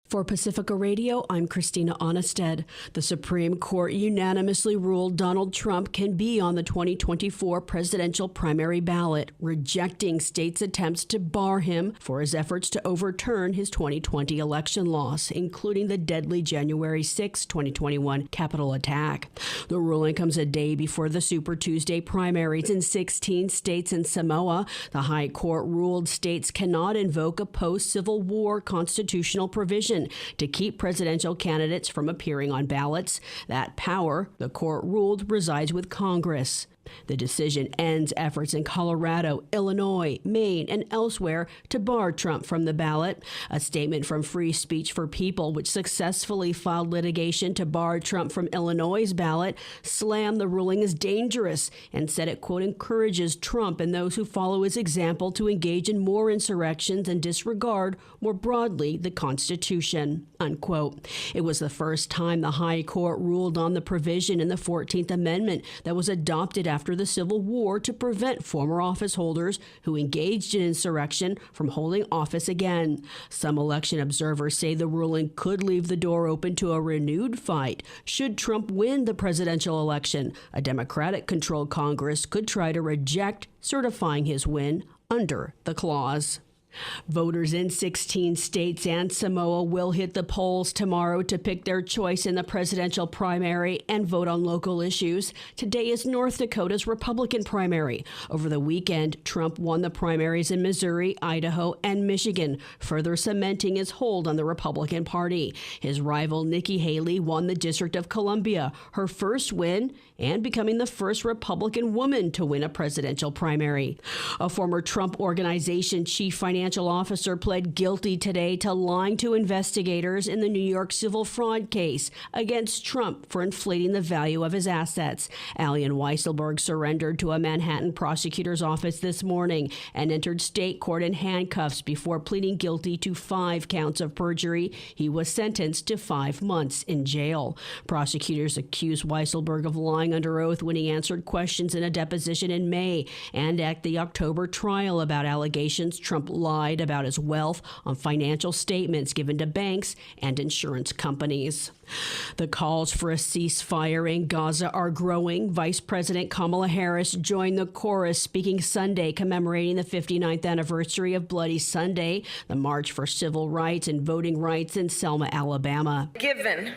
For Pacifica Radio, I'm Christina Onnested. The Supreme Court unanimously ruled Donald Trump can be on the 2024 presidential primary ballot, rejecting states' attempts to bar him for his efforts to overturn his 2020 election loss, including the deadly January 6, 2021 Capitol attack. The ruling comes a day before the Super Tuesday primaries in 16 states and Samoa. The High Court ruled states cannot invoke a post-Civil War constitutional provision to keep presidential candidates from appearing on ballots. That power, the court ruled, resides with Congress. The decision ends efforts in Colorado, Illinois, Maine, and elsewhere to bar Trump from the ballot. A statement from Free Speech for People, which successfully filed litigation to bar Trump from Illinois' ballot, slammed the ruling as dangerous and said it, quote, encourages Trump and those who follow his example to engage in more insurrections and disregard more broadly the Constitution, unquote. It was the first time the High Court ruled on the provision in the 14th Amendment that was adopted after the Civil War to prevent former office holders who engaged in insurrection from holding office again. Some election observers say the ruling could leave the door open to a renewed fight. Should Trump win the presidential election, a Democratic-controlled Congress could try to reject certifying his win under the clause. Voters in 16 states and Samoa will hit the polls tomorrow to pick their choice in the presidential primary and vote on local issues. Today is North Dakota's Republican primary. Over the weekend, Trump won the primaries in Missouri, Idaho, and Michigan, further cementing his hold on the Republican Party. His rival Nikki Haley won the District of Columbia, her first win, and becoming the first Republican woman to win a presidential primary. A former Trump Organization chief financial officer pled guilty today to lying to investigators in the New York civil fraud case against Trump for inflating the value of his assets. Allen Weisselberg surrendered to a Manhattan prosecutor's office this morning and entered state court in handcuffs before pleading guilty to 5 counts of perjury. He was sentenced to 5 months in jail. Prosecutors accused Weisselberg of lying under oath when he answered questions in a deposition in May and at the October trial about allegations Trump lied about his wealth on financial statements given to banks and insurance companies. The calls for a ceasefire in Gaza are growing. Vice President Kamala Harris joined the chorus, speaking Sunday, commemorating the 59th anniversary of Bloody Sunday, the March for Civil Rights and Voting Rights in Selma, Alabama. Given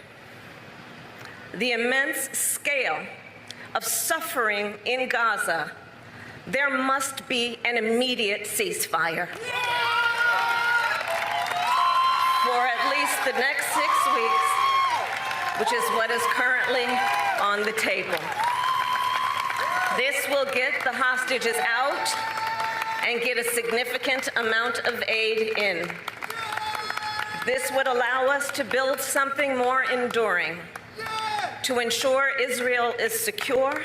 the immense scale of suffering in Gaza, there must be an immediate ceasefire. For at least the next 6 weeks, which is what is currently on the table. This will get the hostages out and get a significant amount of aid in. This would allow us to build something more enduring, to ensure Israel is secure,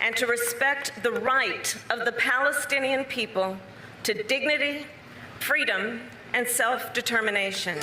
and to respect the right of the Palestinian people to dignity, freedom, and self-determination.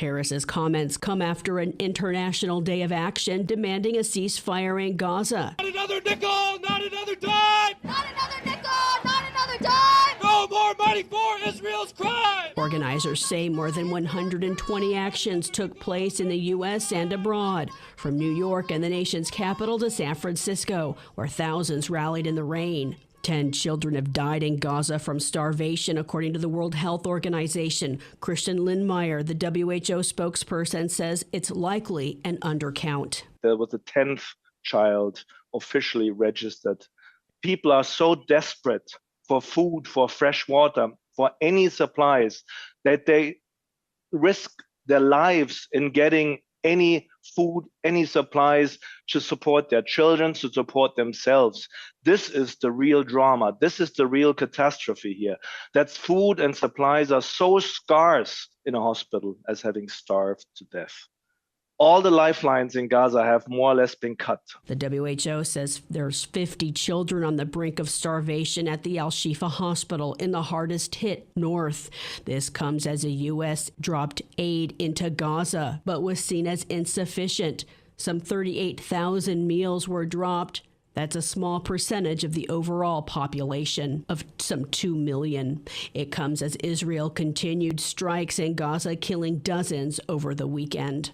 Harris's comments come after an international day of action demanding a ceasefire in Gaza. Not another nickel, not another dime! Not another nickel, not another dime! No more money for Israel's crime! Organizers say more than 120 actions took place in the U.S. and abroad, from New York and the nation's capital to San Francisco, where thousands rallied in the rain. 10 children have died in Gaza from starvation, according to the World Health Organization. Christian Lindmeier, the WHO spokesperson, says it's likely an undercount. There was a 10th child officially registered. People are so desperate for food, for fresh water, for any supplies, that they risk their lives in getting any food, any supplies to support their children, to support themselves. This is the real drama. This is the real catastrophe here. That food and supplies are so scarce in a hospital as having starved to death. All the lifelines in Gaza have more or less been cut. The WHO says there's 50 children on the brink of starvation at the Al-Shifa hospital in the hardest hit north. This comes as the U.S. dropped aid into Gaza, but was seen as insufficient. Some 38,000 meals were dropped. That's a small percentage of the overall population of some 2 million. It comes as Israel continued strikes in Gaza, killing dozens over the weekend.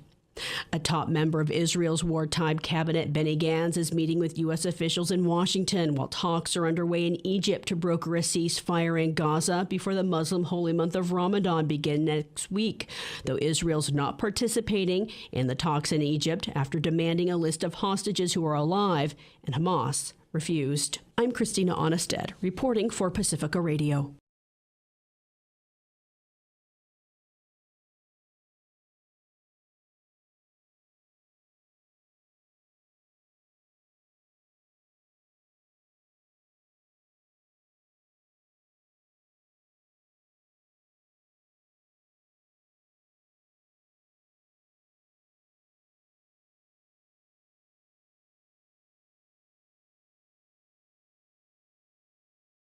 A top member of Israel's wartime cabinet, Benny Gantz, is meeting with U.S. officials in Washington while talks are underway in Egypt to broker a ceasefire in Gaza before the Muslim holy month of Ramadan begins next week, though Israel's not participating in the talks in Egypt after demanding a list of hostages who are alive, and Hamas refused. I'm Christina Onnested, reporting for Pacifica Radio.